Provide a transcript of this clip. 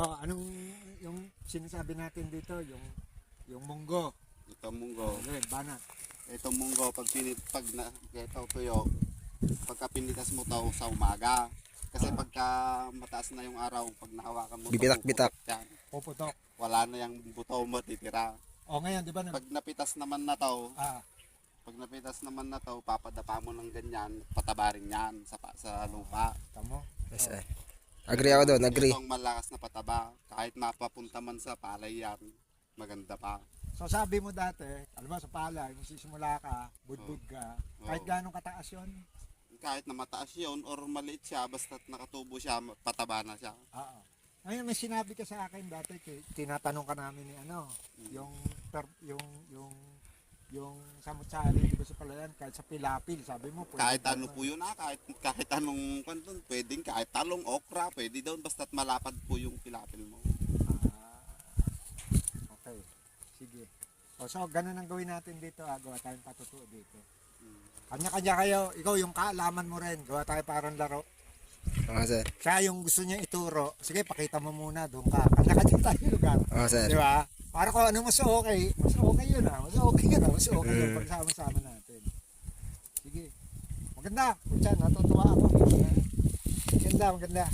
Oh, anong yung sinasabi natin dito, yung munggo. Ito munggo. Ayun, banat. Ito munggo, pag ito tuyo, pagka pinitas mo to sa umaga. Kasi pagka mataas na yung araw, pag nahawakan mo, Bibitak-bitak. Puputok. Wala na yung buto mo titira. O ngayon, di ba? Pag napitas naman na to, Ah, papadapa mo ng ganyan, patabarin yan sa lupa. tamo. Yes, sir. Agree ako doon, agree. Ito ang malakas na pataba. Kahit mapapunta man sa palay yan, maganda pa. So sabi mo dati, alam mo sa palay, kung sisimula ka, budbud ka, kahit ganong kataas yun. Kahit na mataas yun or maliit siya, basta't nakatubo siya, pataba na siya. Oo. Ngayon may sinabi ka sa akin dati, tinatanong ka namin ni yung samutsari, di ba sa palayan, kahit sa pilapil, sabi mo. Kahit ano po yun kahit anong kantun, pwedeng kahit talong, okra, pwede doon, basta't malapad po yung pilapil mo. Okay, sige. So ganun ang gawin natin dito, gawa tayong patutuo dito. Kanya-kanya kayo, ikaw yung kaalaman mo rin, gawa tayo parang laro. Oo, sir. Siya yung gusto niya ituro, sige pakita mo muna, doon ka. Kanya-kanya tayo lugar. Oo, sir. Di ba? Para kung ano mas okay yun mas okay yun pagsama-sama natin. Sige. Maganda, Kuchan, natutuwa ako. Maganda.